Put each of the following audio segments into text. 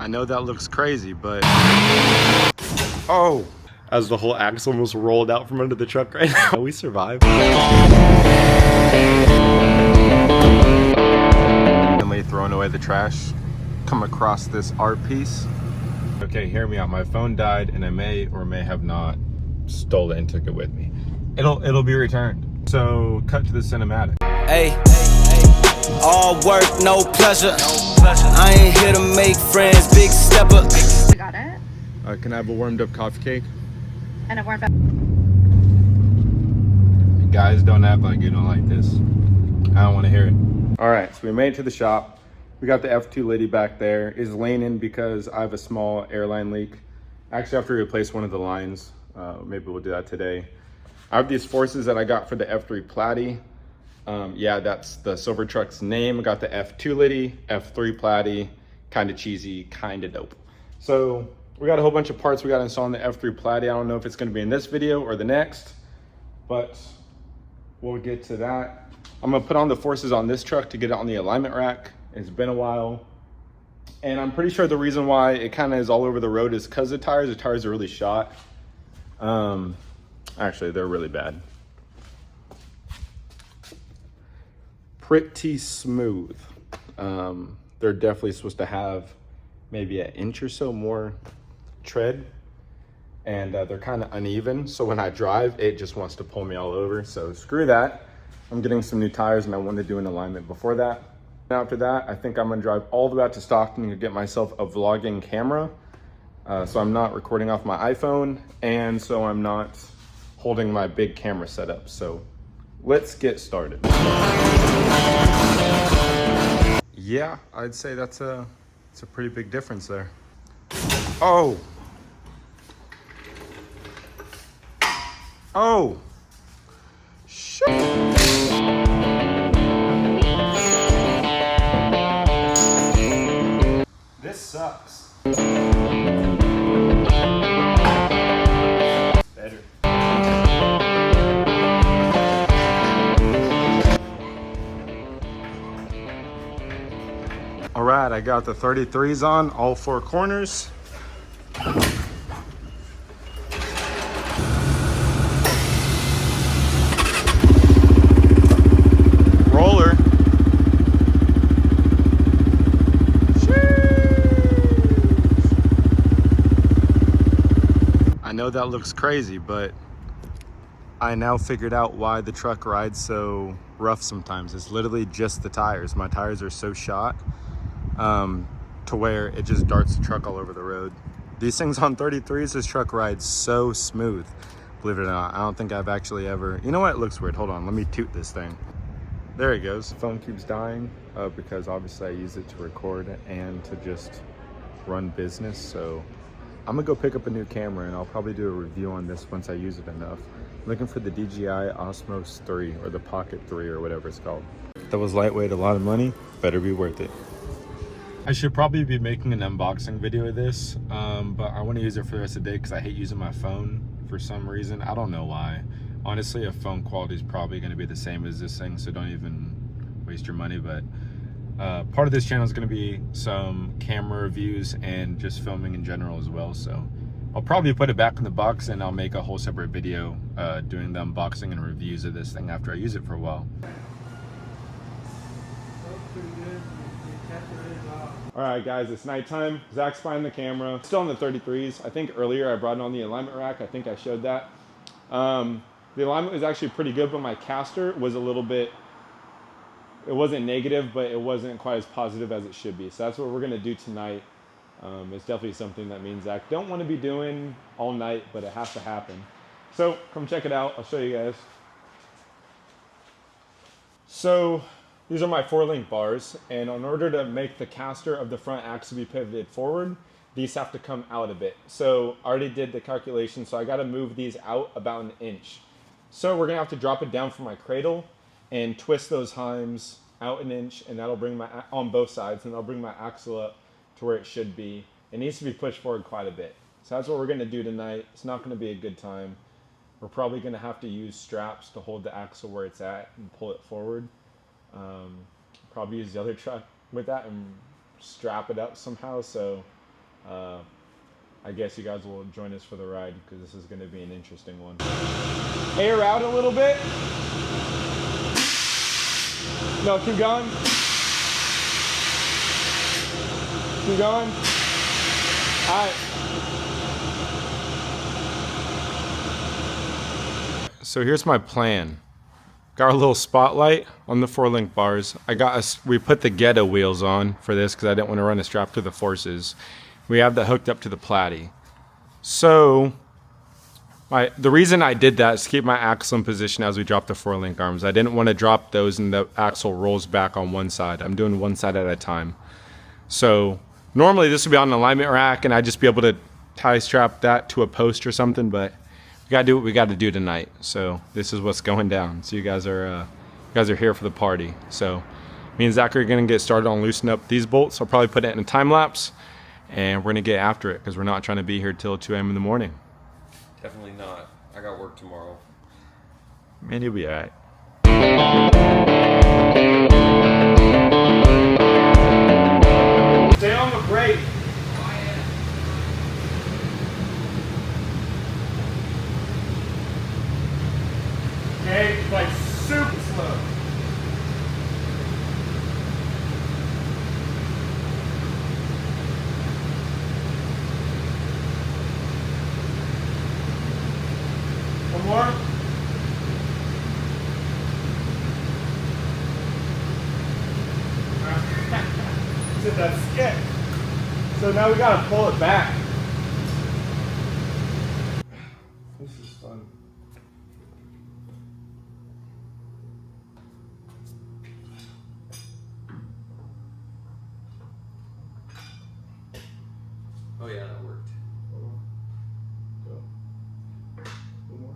I know that looks crazy, but oh, as the whole axle almost rolled out from under the truck right now. We survived. Finally throwing away the trash, come across this art piece. Okay, hear me out. My phone died and I may or may have not stole it and took it with me. It'll be returned. So cut to the cinematic. Hey, all work, no pleasure. I ain't here to make friends, big stepper. I got it. Can I have a warmed up coffee cake? And a warm up. Guys, don't act like you don't like this. I don't want to hear it. All right, so we made it to the shop. We got the F2Litty back there. It's leaning because I have a small airline leak. I actually have to replace one of the lines. Maybe we'll do that today. I have these forces that I got for the F2Litty. Yeah, that's the silver truck's name. I got the F2Litty, F2Litty, kind of cheesy, kind of dope. So we got a whole bunch of parts we got to install on the F2Litty. I don't know if it's going to be in this video or the next, but we'll get to that. I'm going to put on the forces on this truck to get it on the alignment rack. It's been a while. And I'm pretty sure the reason why it kind of is all over the road is because the tires are really shot. Actually, they're really bad. Pretty smooth. They're definitely supposed to have maybe an inch or so more tread, and they're kind of uneven, so when I drive it just wants to pull me all over. So screw that. I'm getting some new tires and I want to do an alignment before that. After that, I think I'm gonna drive all the way out to Stockton to get myself a vlogging camera, so I'm not recording off my iPhone, and so I'm not holding my big camera setup. So let's get started. Yeah, I'd say it's a pretty big difference there. Oh. Oh. Shit. This sucks. Better. All right, I got the 33s on all four corners. Roller. I know that looks crazy, but I now figured out why the truck rides so rough sometimes. It's literally just the tires. My tires are so shot to where it just darts the truck all over the road. These things on 33s, this truck rides so smooth. Believe it or not, I don't think I've actually ever... You know what? It looks weird. Hold on. Let me toot this thing. There it goes. The phone keeps dying because obviously I use it to record and to just run business. So I'm gonna go pick up a new camera and I'll probably do a review on this once I use it enough. I'm looking for the DJI Osmos 3 or the Pocket 3 or whatever it's called. That was lightweight, a lot of money, better be worth it. I should probably be making an unboxing video of this, but I want to use it for the rest of the day because I hate using my phone for some reason. I don't know why. Honestly, a phone quality is probably going to be the same as this thing, so don't even waste your money. But part of this channel is going to be some camera reviews and just filming in general as well. So I'll probably put it back in the box and I'll make a whole separate video doing the unboxing and reviews of this thing after I use it for a while. All right, guys, it's nighttime. Zach's behind the camera. Still on the 33s. I think earlier I brought it on the alignment rack. I think I showed that. The alignment was actually pretty good, but my caster was a little bit, it wasn't negative, but it wasn't quite as positive as it should be. So that's what we're gonna do tonight. It's definitely something that me and Zach don't want to be doing all night, but it has to happen. So come check it out. I'll show you guys. So these are my 4-link bars, and in order to make the caster of the front axle be pivoted forward, these have to come out a bit. So I already did the calculation, so I got to move these out about an inch. So we're gonna have to drop it down from my cradle and twist those heims out an inch, and that'll bring my, on both sides, and that'll bring my axle up to where it should be. It needs to be pushed forward quite a bit. So that's what we're gonna do tonight. It's not gonna be a good time. We're probably gonna have to use straps to hold the axle where it's at and pull it forward. Probably use the other truck with that and strap it up somehow. So I guess you guys will join us for the ride because this is going to be an interesting one. Air out a little bit. No, keep going. Keep going. All right. So here's my plan. Got a little spotlight on the 4-link bars. We put the ghetto wheels on for this because I didn't want to run a strap to the forces. We have that hooked up to the platy. So the reason I did that is to keep my axle in position as we drop the 4-link arms. I didn't want to drop those and the axle rolls back on one side. I'm doing one side at a time. So normally this would be on an alignment rack and I'd just be able to tie strap that to a post or something, but we gotta do what we gotta do tonight. So this is what's going down. So you guys are here for the party. So me and Zach are gonna get started on loosening up these bolts. I'll probably put it in a time lapse and we're gonna get after it because we're not trying to be here till 2 a.m. in the morning. Definitely not. I got work tomorrow. Man, you'll be all right. Stay on the brake. Okay, like super slow. One more. So that's skip. So now we gotta pull it back. This is fun. Oh yeah, that worked. Go. One more.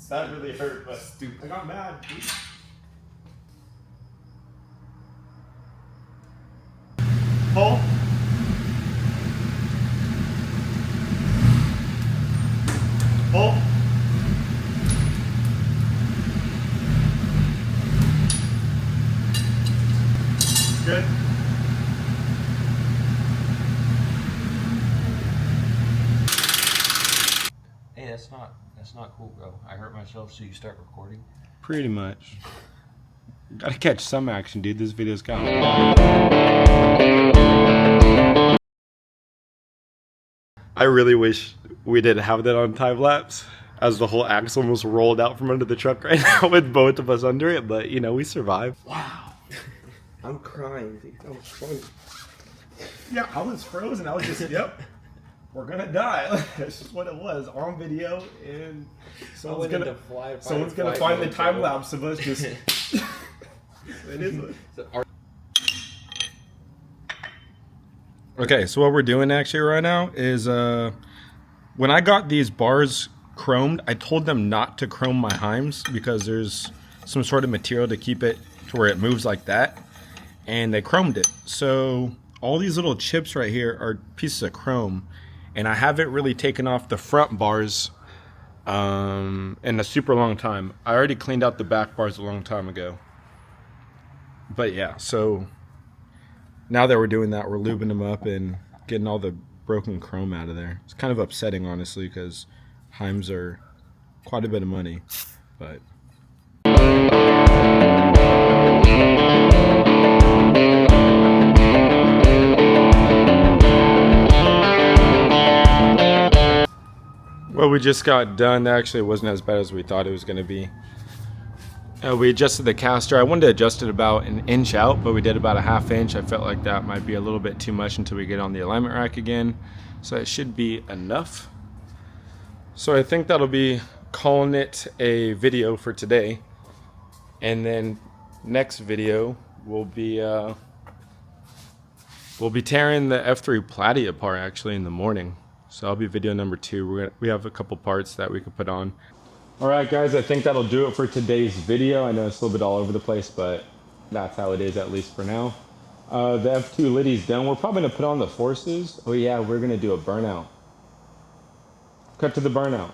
That really hurt, but stupid. I got mad, dude. Pull. Pull. Good. Hey, that's not cool, bro. I hurt myself, so you start recording. Pretty much. Gotta catch some action, dude. This video's got. I really wish we didn't have that on time lapse, as the whole axle almost rolled out from under the truck right now with both of us under it. But you know, we survived. Wow. I'm crying, dude. That was funny. Yeah, I was frozen. I was just, yep, we're gonna die. That's just what it was on video, and someone's gonna find the time lapse of us just. It is. Okay, so what we're doing actually right now is when I got these bars chromed, I told them not to chrome my heims because there's some sort of material to keep it to where it moves like that, and they chromed it. So all these little chips right here are pieces of chrome, and I haven't really taken off the front bars in a super long time. I already cleaned out the back bars a long time ago. But yeah, so now that we're doing that, we're lubing them up and getting all the broken chrome out of there. It's kind of upsetting, honestly, because heims are quite a bit of money, but. Well, we just got done. Actually, it wasn't as bad as we thought it was going to be. We adjusted the caster. I wanted to adjust it about an inch out, but we did about a ½ inch. I felt like that might be a little bit too much until we get on the alignment rack again. So it should be enough. So I think that'll be calling it a video for today. And then next video will be we'll be tearing the F2Litty apart actually in the morning. So that'll be video number 2. We have a couple parts that we could put on. All right, guys, I think that'll do it for today's video. I know it's a little bit all over the place, but that's how it is, at least for now. The F2Litty's done. We're probably gonna put on the forces. Oh yeah, we're gonna do a burnout. cut to the burnout.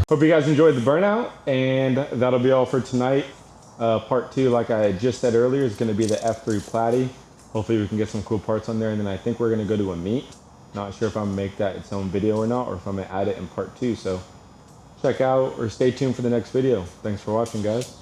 Hope you guys enjoyed the burnout, and that'll be all for tonight. Part 2, like I just said earlier, is going to be the F2Litty. Hopefully we can get some cool parts on there, and then I think we're going to go to a meet. Not sure if I'm going to make that its own video or not, or if I'm going to add it in part 2. So check out or stay tuned for the next video. Thanks for watching, guys.